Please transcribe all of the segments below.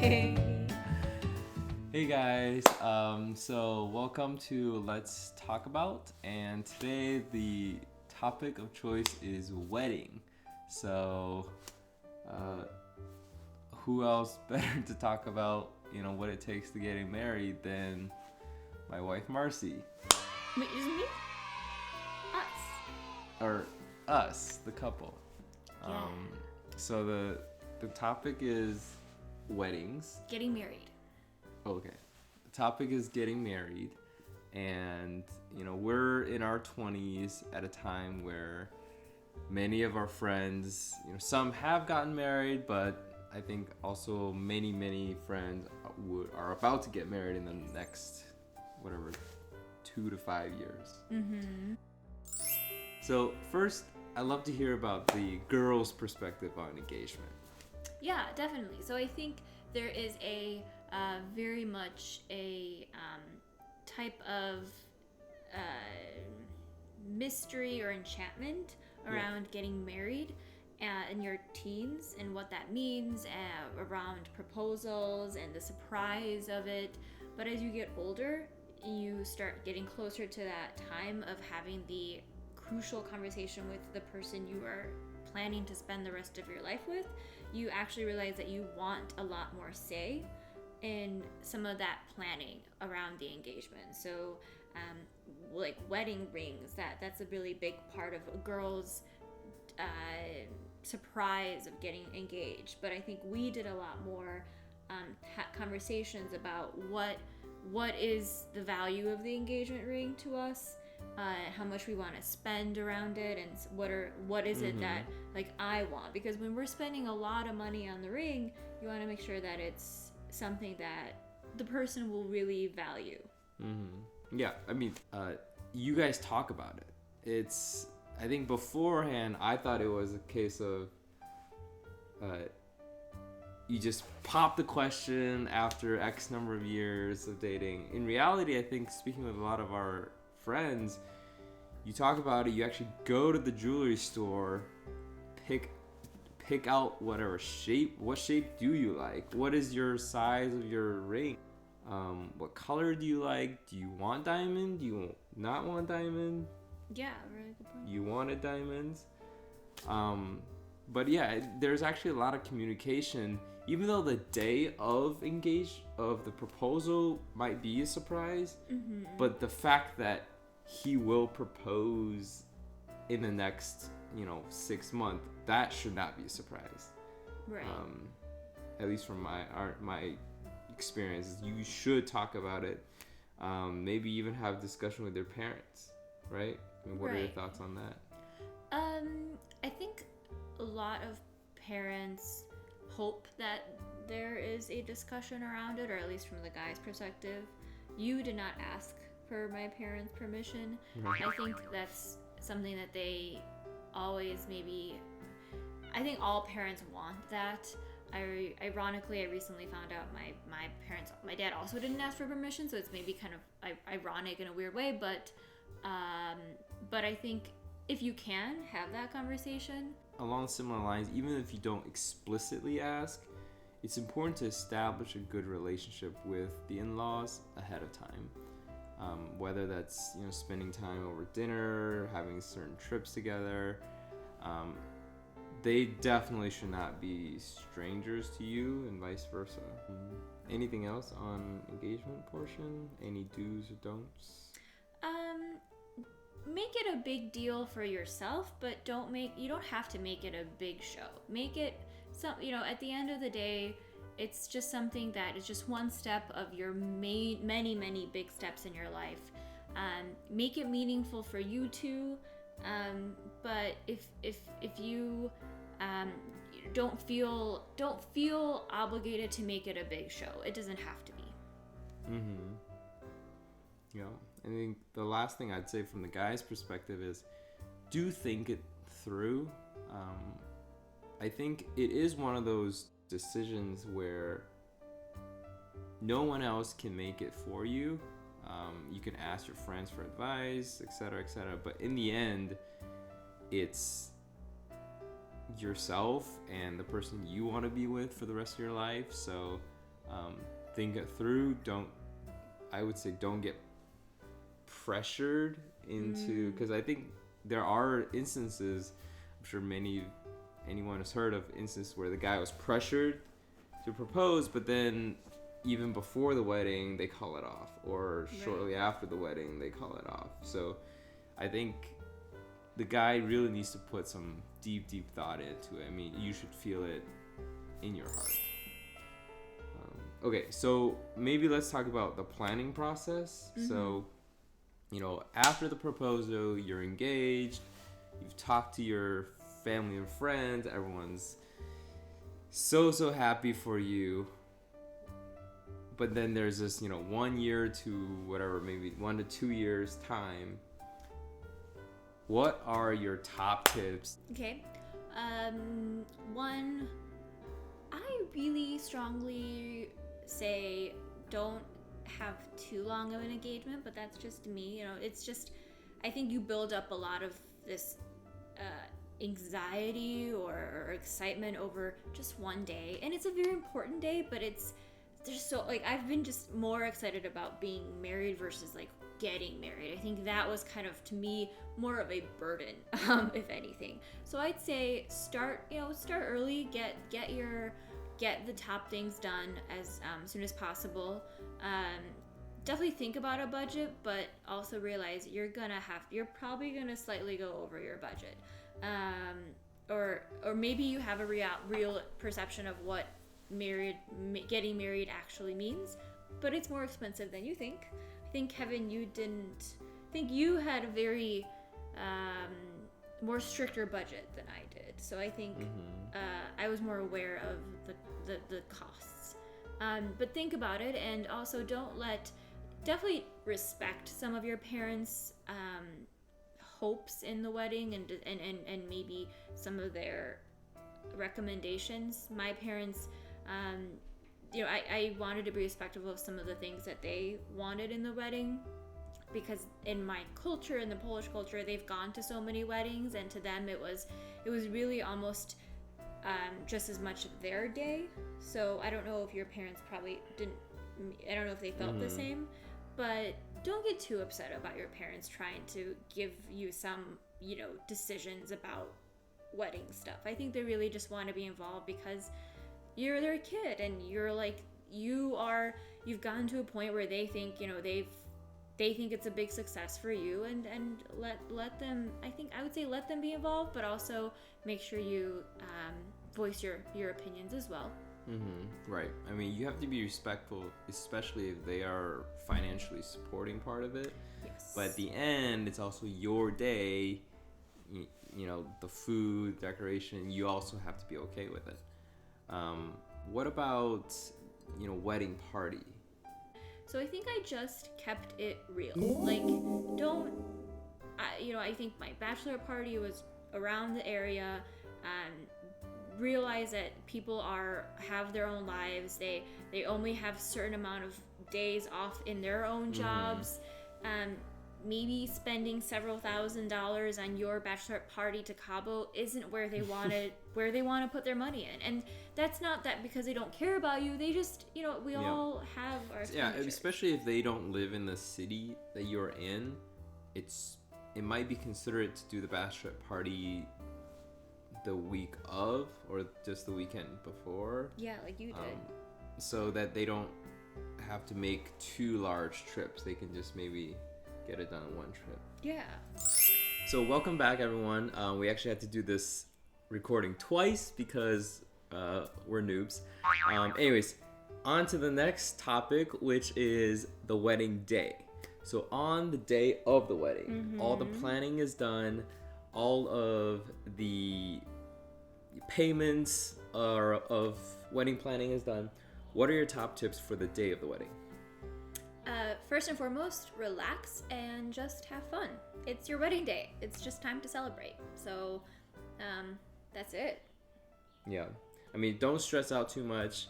Hey. Hey guys, so welcome to Let's Talk About, and today the topic of choice is wedding. So, who else better to talk about, what it takes to getting married than my wife Marcy, Wait, is it me? Us. or us, the couple. Yeah. So the topic is weddings. Getting married. Okay. The topic is getting married, and we're in our 20s at a time where many of our friends, some have gotten married, but I think also many friends are about to get married in the next 2 to 5 years. Mm-hmm. So first, I'd love to hear about the girl's perspective on engagement. Yeah, definitely. So I think there is a very much a type of mystery or enchantment around getting married in your teens and what that means, around proposals and the surprise of it. But as you get older, you start getting closer to that time of having the crucial conversation with the person you are planning to spend the rest of your life with. You actually realize that you want a lot more say in some of that planning around the engagement. So like wedding rings, that's a really big part of a girl's surprise of getting engaged. But I think we did a lot more conversations about what is the value of the engagement ring to us, how much we want to spend around it, and what is it that I want. Because when we're spending a lot of money on the ring, you want to make sure that it's something that the person will really value. Yeah, I mean, you guys talk about it. I think beforehand, I thought it was a case of you just pop the question after X number of years of dating. In reality, I think speaking with a lot of our friends, you talk about it, you actually go to the jewelry store, pick out what shape do you like? What is your size of your ring? What color do you like? Do you want diamond? Do you not want diamond? Yeah, really good point. You wanted diamonds. But yeah, there's actually a lot of communication. Even though the day of the proposal might be a surprise, but the fact that he will propose in the next 6 months, that should not be a surprise. Right. At least from my experience, you should talk about it. Maybe even have discussion with your parents, right? I mean, what are your thoughts on that? I think a lot of parents hope that there is a discussion around it, or at least from the guy's perspective. You did not ask for my parents' permission. I think that's something that they always I think all parents want that. Ironically, I recently found out my dad also didn't ask for permission, so it's maybe kind of ironic in a weird way, but I think if you can have that conversation. Along similar lines, even if you don't explicitly ask, it's important to establish a good relationship with the in-laws ahead of time. Whether that's spending time over dinner, having certain trips together, they definitely should not be strangers to you, and vice versa. Anything else on engagement portion? Any do's or don'ts? Make it a big deal for yourself, but you don't have to make it a big show. Make it at the end of the day, it's just something that is just one step of your many big steps in your life. Make it meaningful for you two, but if you don't feel obligated to make it a big show. It doesn't have to be. Yeah, I think the last thing I'd say from the guy's perspective is do think it through. I think it is one of those decisions where no one else can make it for you. You can ask your friends for advice, etc., but in the end, it's yourself and the person you want to be with for the rest of your life. So Think it through. I would say don't get pressured into, because I think there are instances, I'm sure anyone has heard of instances where the guy was pressured to propose, but then even before the wedding they call it off, or shortly after the wedding they call it off. So I think the guy really needs to put some deep thought into it. I mean, you should feel it in your heart. Okay, so maybe let's talk about the planning process. So, after the proposal, you're engaged, you've talked to your family and friends, everyone's so happy for you. But then there's this, 1 year to whatever, maybe 1 to 2 years time. What are your top tips? Okay. One, I really strongly say don't have too long of an engagement, but that's just me. It's just, I think you build up a lot of this anxiety or excitement over just one day, and it's a very important day, but there's so, like, I've been just more excited about being married versus like getting married. I think that was kind of, to me, more of a burden, if anything. So I'd say start early, get the top things done as soon as possible. Definitely think about a budget, but also realize you're probably gonna slightly go over your budget, or maybe you have a real perception of what getting married actually means, but it's more expensive than you think. I think, Kevin, you had a very more stricter budget than I did, so I think I was more aware of the costs. But think about it, and also definitely respect some of your parents' hopes in the wedding, and maybe some of their recommendations. My parents, I wanted to be respectful of some of the things that they wanted in the wedding, because in my culture, in the Polish culture, they've gone to so many weddings, and to them it was really almost just as much their day. So I don't know if your parents probably didn't, I don't know if they felt the same, but don't get too upset about your parents trying to give you some, decisions about wedding stuff. I think they really just want to be involved because you're their kid, and you're like, you've gotten to a point where they think, they think it's a big success for you, and let them, I would say let them be involved, but also make sure you voice your opinions as well. Right. I mean, you have to be respectful, especially if they are financially supporting part of it. Yes. But at the end, it's also your day. The food, decoration, you also have to be okay with it. What about, wedding party? So I think I just kept it real. Like, I think my bachelor party was around the area. Realize that people have their own lives. They only have a certain amount of days off in their own jobs. Maybe spending several $1,000s on your bachelorette party to Cabo isn't where they want to put their money in. And that's not that because they don't care about you. They just, we all have our expenditures. Yeah, especially if they don't live in the city that you're in, it might be considerate to do the bachelorette party the week of, or just the weekend before. Yeah, like you did. So that they don't have to make 2 large trips. They can just maybe get it done in 1 trip. Yeah. So welcome back, everyone. We actually had to do this recording twice because we're noobs. Anyways, on to the next topic, which is the wedding day. So on the day of the wedding, all the planning is done, all of the payments of wedding planning is done. What are your top tips for the day of the wedding? First and foremost, relax and just have fun. It's your wedding day. It's just time to celebrate. So, that's it. Yeah. I mean, don't stress out too much.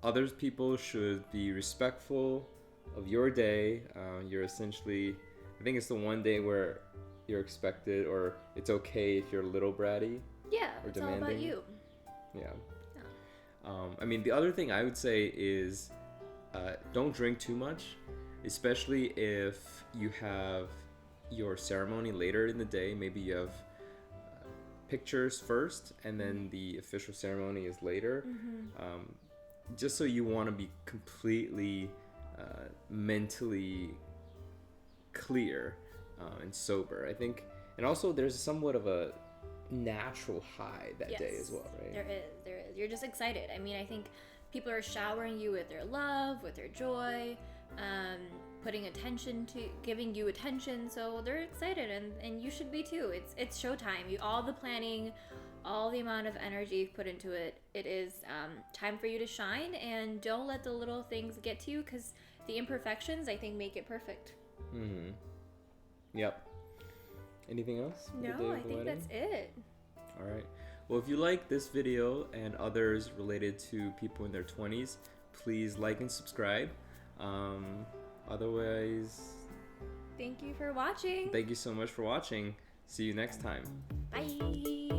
Other people should be respectful of your day. You're essentially, I think it's the one day where you're expected, or it's okay if you're a little bratty. Yeah, or it's demanding. all about you. Yeah. I mean, the other thing I would say is don't drink too much, especially if you have your ceremony later in the day. Maybe you have pictures first and then the official ceremony is later. Just so you want to be completely mentally clear and sober, I think. And also there's somewhat of a natural high that day as well, right? There is. You're just excited. I mean, I think people are showering you with their love, with their joy, putting attention to, giving you attention. So they're excited, and you should be too. It's showtime. All the planning, all the amount of energy you've put into it. It is time for you to shine, and don't let the little things get to you, because the imperfections, I think, make it perfect. Yep. Anything else? No, I think that's it. All right. Well, if you like this video and others related to people in their 20s, please like and subscribe. Otherwise, thank you for watching. Thank you so much for watching. See you next time. Bye.